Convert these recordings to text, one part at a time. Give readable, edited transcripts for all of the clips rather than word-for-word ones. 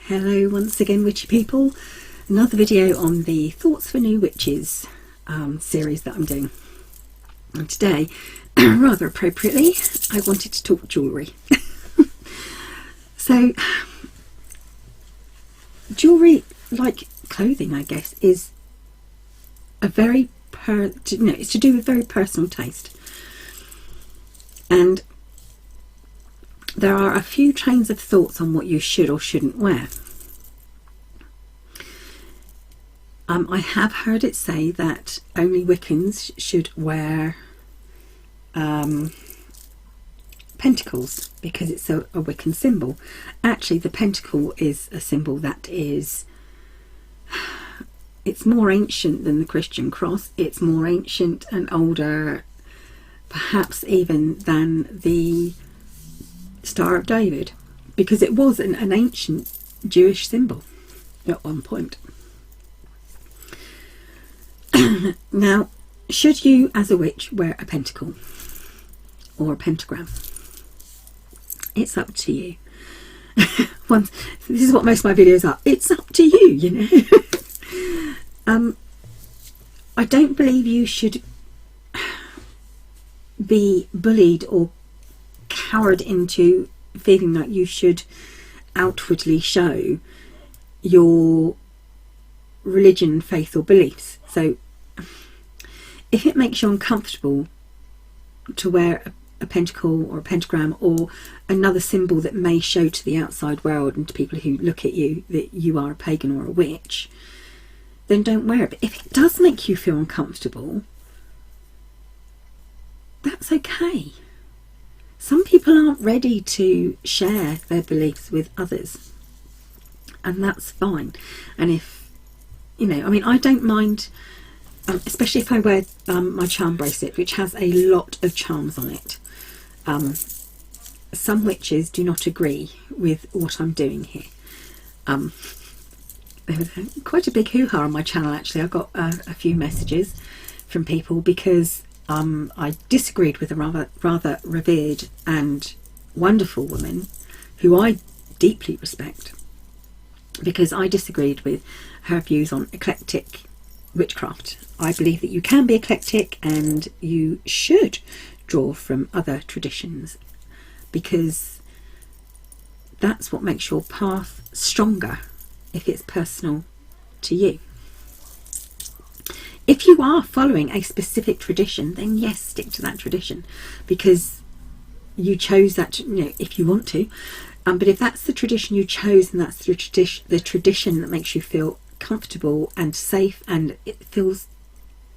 Hello once again, witchy people. Another video on the Thoughts for New Witches series that I'm doing. And today, rather appropriately, I wanted to talk jewellery. So, jewellery, like clothing, I guess, is a very it's to do with very personal taste. And there are a few trains of thoughts on what you should or shouldn't wear. I have heard it say that only Wiccans should wear pentacles because it's a Wiccan symbol. Actually, the pentacle is a symbol that is, it's more ancient than the Christian cross. It's more ancient and older, perhaps even than the Star of David, because it was an ancient Jewish symbol at one point. Now, should you as a witch wear a pentacle or a pentagram? It's up to you. This is what most of my videos are. It's up to you, you know. I don't believe you should be bullied or cowered into feeling like you should outwardly show your religion, faith or beliefs. So if it makes you uncomfortable to wear a pentacle or a pentagram or another symbol that may show to the outside world and to people who look at you that you are a pagan or a witch, then don't wear it. But if it does make you feel uncomfortable, that's okay. Some people aren't ready to share their beliefs with others, and that's fine. And if, you know, I mean, I don't mind, especially if I wear my charm bracelet, which has a lot of charms on it. Some witches do not agree with what I'm doing here. There was quite a big hoo-ha on my channel, actually. I got a few messages from people because I disagreed with a rather revered and wonderful woman who I deeply respect, because I disagreed with her views on eclectic witchcraft. I believe that you can be eclectic and you should draw from other traditions, because that's what makes your path stronger if it's personal to you. If you are following a specific tradition, then yes, stick to that tradition, because you chose that, you know, if you want to. But if that's the tradition you chose and that's the tradition that makes you feel comfortable and safe and it feels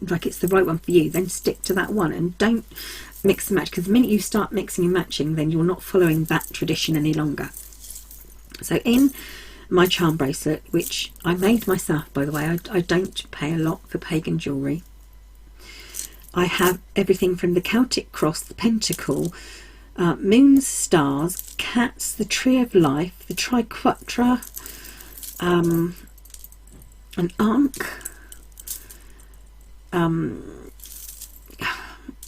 like it's the right one for you, then stick to that one and don't mix and match, because the minute you start mixing and matching, then you're not following that tradition any longer. So in my charm bracelet, which I made myself, by the way, I don't pay a lot for pagan jewellery. I have everything from the Celtic cross, the pentacle, moons, stars, cats, the tree of life, the triquetra, an ankh,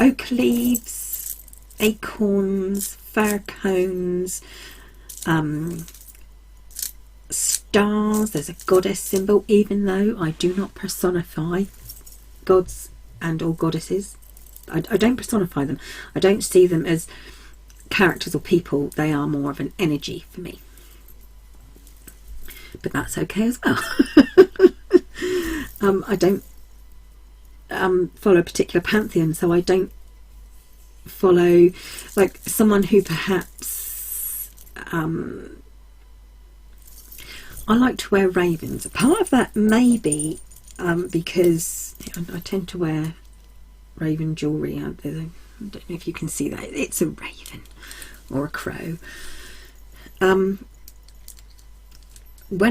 oak leaves, acorns, fir cones, stars. There's a goddess symbol, even though I do not personify gods and or goddesses. I don't personify them. I don't see them as characters or people. They are more of an energy for me, but that's okay as well. I don't follow a particular pantheon, so I don't follow like someone who perhaps I like to wear ravens. Part of that may be because I tend to wear raven jewellery. I don't know if you can see that. It's a raven or a crow. When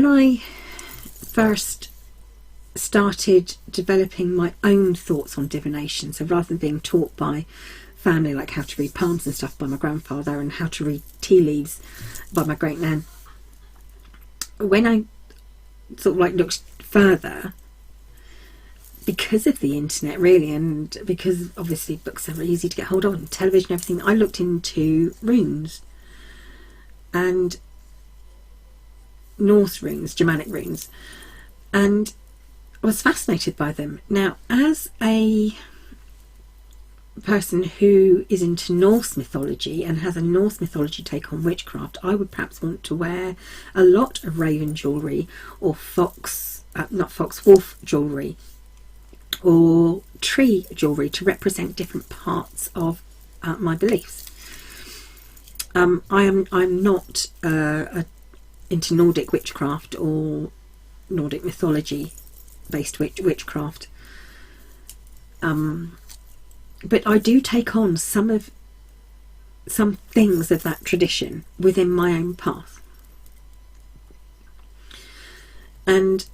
I first started developing my own thoughts on divination, so rather than being taught by family, like how to read palms and stuff by my grandfather and how to read tea leaves by my great nan, when I sort of like looked further, because of the internet really, and because obviously books are easy to get hold of and television, everything, I looked into runes, and Norse runes, Germanic runes, and I was fascinated by them. Now, as a person who is into Norse mythology and has a Norse mythology take on witchcraft, I would perhaps want to wear a lot of raven jewellery, or wolf jewellery, or tree jewellery to represent different parts of my beliefs. I'm not into Nordic witchcraft or Nordic mythology based witchcraft, but I do take on some things of that tradition within my own path, and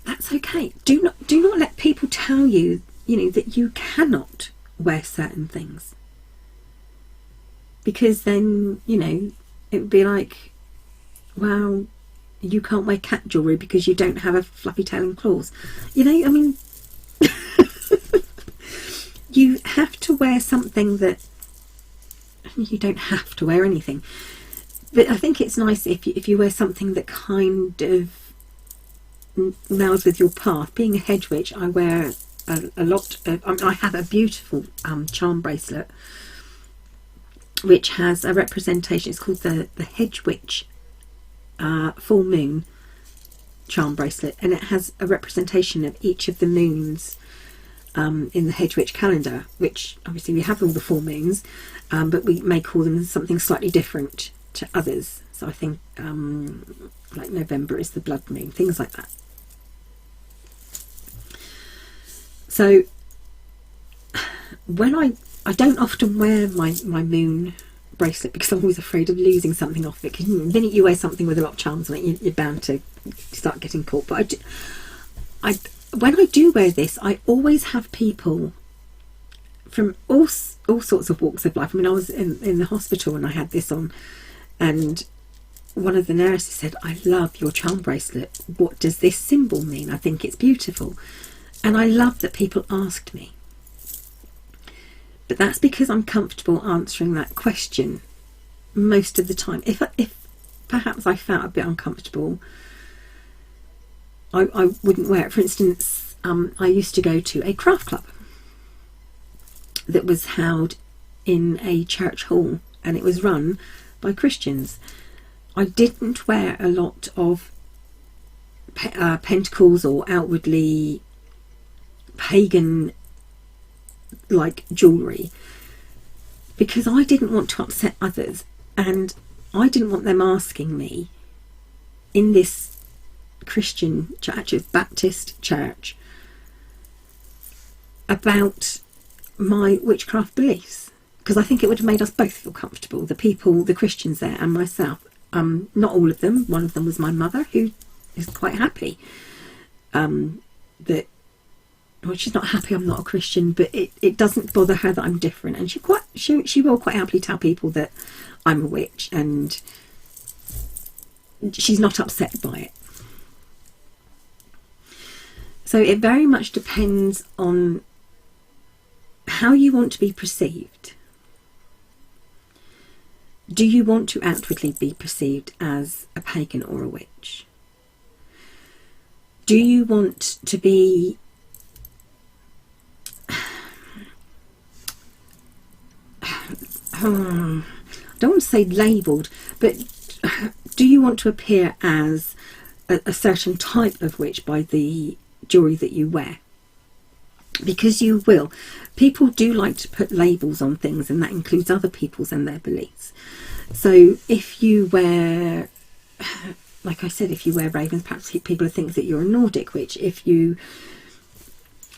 that's okay. Do not let people tell you, that you cannot wear certain things, because then it would be like, well, you can't wear cat jewellery because you don't have a fluffy tail and claws. You have to wear something that... You don't have to wear anything, but I think it's nice if you wear something that kind of melds with your path. Being a hedge witch, I wear a lot of... I have a beautiful charm bracelet which has a representation. It's called the Hedge Witch full moon charm bracelet, and it has a representation of each of the moons in the Hedge Witch calendar, which obviously we have all the full moons, but we may call them something slightly different to others. So I think like November is the blood moon, things like that. So when I don't often wear my moon bracelet because I'm always afraid of losing something off it. Because the minute you wear something with a lot of charms on it, you're bound to start getting caught. But when I do wear this, I always have people from all sorts of walks of life. I mean, I was in the hospital and I had this on, and one of the nurses said, "I love your charm bracelet. What does this symbol mean? I think it's beautiful." And I love that people asked me. But that's because I'm comfortable answering that question most of the time. If perhaps I felt a bit uncomfortable, I wouldn't wear it. For instance, I used to go to a craft club that was held in a church hall, and it was run by Christians. I didn't wear a lot of pentacles or outwardly pagan like jewellery, because I didn't want to upset others, and I didn't want them asking me in this Christian church, Baptist church, about my witchcraft beliefs, because I think it would have made us both feel comfortable, the Christians there and myself. Not all of them. One of them was my mother, who is quite happy that... Well, she's not happy I'm not a Christian, but it doesn't bother her that I'm different, and she will quite happily tell people that I'm a witch, and she's not upset by it. So it very much depends on how you want to be perceived. Do you want to outwardly be perceived as a pagan or a witch? Do you want to be... I don't want to say labelled, but do you want to appear as a certain type of witch by the jewellery that you wear? Because you will. People do like to put labels on things, and that includes other people's and their beliefs. So if you wear, like I said, if you wear ravens, perhaps people think that you're a Nordic witch. If you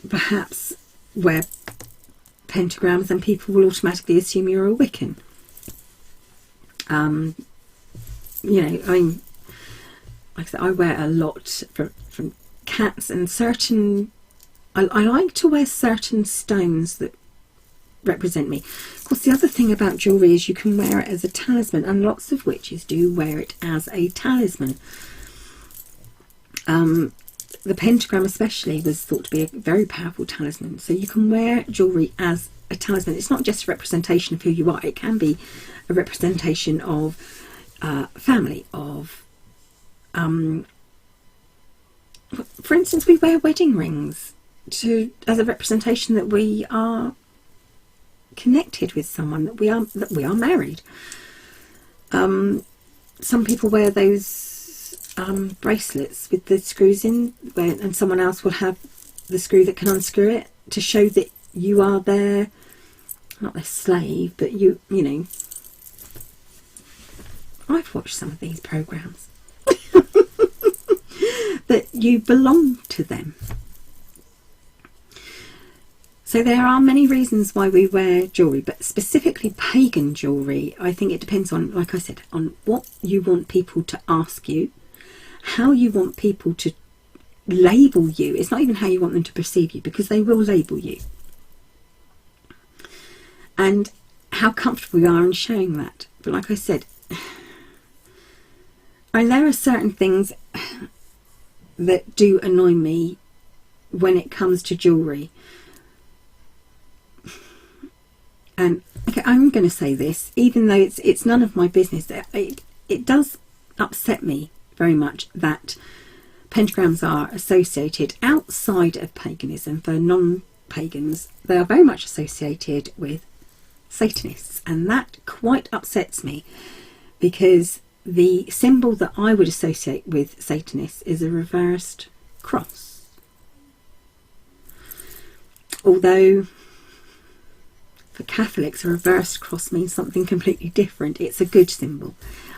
perhaps wear pentagrams, then people will automatically assume you're a Wiccan. Like I said, I wear a lot from cats, and certain... I like to wear certain stones that represent me. Of course, the other thing about jewellery is you can wear it as a talisman, and lots of witches do wear it as a talisman. The pentagram especially was thought to be a very powerful talisman. So you can wear jewellery as a talisman. It's not just a representation of who you are. It can be a representation of family, of For instance, we wear wedding rings as a representation that we are connected with someone, that we are married. Some people wear those bracelets with the screws in, and someone else will have the screw that can unscrew it to show that you are not their slave, but you know. I've watched some of these programs. That you belong to them. So there are many reasons why we wear jewellery, but specifically pagan jewellery, I think it depends on, like I said, on what you want people to ask you, how you want people to label you. It's not even how you want them to perceive you, because they will label you. And how comfortable we are in showing that. But like I said, there are certain things that do annoy me when it comes to jewellery. And okay, I'm going to say this, even though it's none of my business, it does upset me very much that pentagrams are associated outside of paganism. For non-pagans, they are very much associated with Satanists, and that quite upsets me, because the symbol that I would associate with Satanists is a reversed cross. Although for Catholics, a reversed cross means something completely different. It's a good symbol.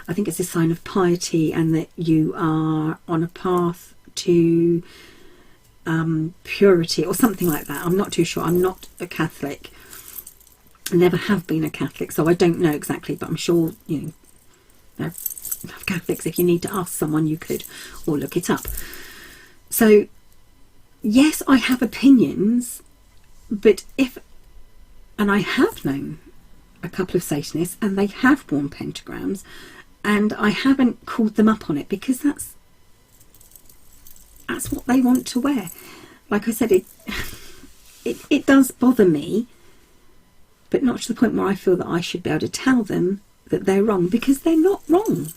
I think it's a sign of piety, and that you are on a path to purity or something like that. I'm not too sure. I'm not a Catholic. I never have been a Catholic, so I don't know exactly, but I'm sure, you know, there are enough Catholics. If you need to ask someone, you could, or look it up. So yes, I have opinions, but and I have known a couple of Satanists, and they have worn pentagrams, and I haven't called them up on it, because that's what they want to wear. Like I said, it does bother me, but not to the point where I feel that I should be able to tell them that they're wrong, because they're not wrong.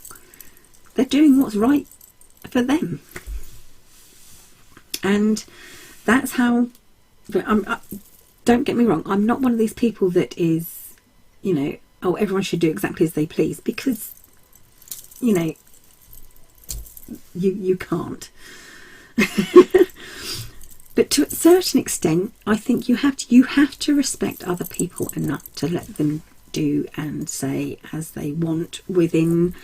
They're doing what's right for them. And that's how... don't get me wrong, I'm not one of these people that is, you know, oh, everyone should do exactly as they please, because, you know, you can't. But to a certain extent, I think you have to respect other people enough to let them do and say as they want within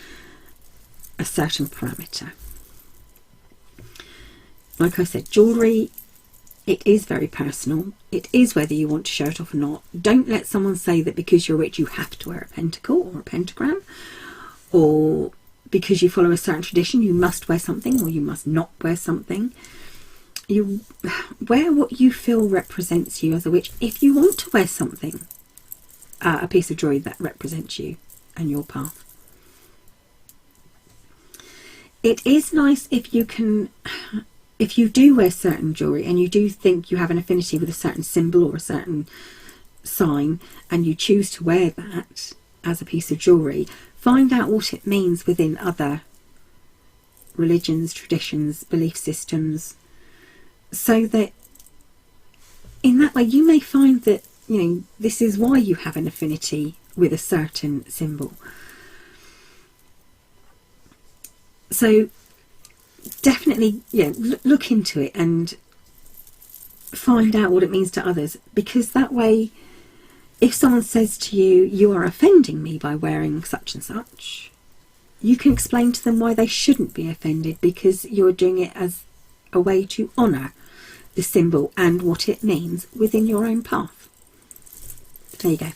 a certain parameter. Like I said, jewellery, it is very personal. It is whether you want to show it off or not. Don't let someone say that because you're rich you have to wear a pentacle or a pentagram, or because you follow a certain tradition you must wear something or you must not wear something. You wear what you feel represents you as a witch. If you want to wear something, a piece of jewellery that represents you and your path. It is nice if you can... If you do wear certain jewellery and you do think you have an affinity with a certain symbol or a certain sign, and you choose to wear that as a piece of jewellery, find out what it means within other religions, traditions, belief systems, so that in that way you may find that, you know, this is why you have an affinity with a certain symbol. So definitely, yeah, look into it and find out what it means to others, because that way, if someone says to you, you are offending me by wearing such and such, you can explain to them why they shouldn't be offended, because you're doing it as a way to honour the symbol and what it means within your own path. There you go. A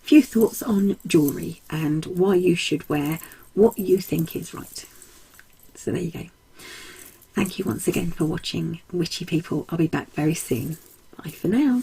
few thoughts on jewellery and why you should wear what you think is right. So there you go. Thank you once again for watching, witchy people. I'll be back very soon. Bye for now.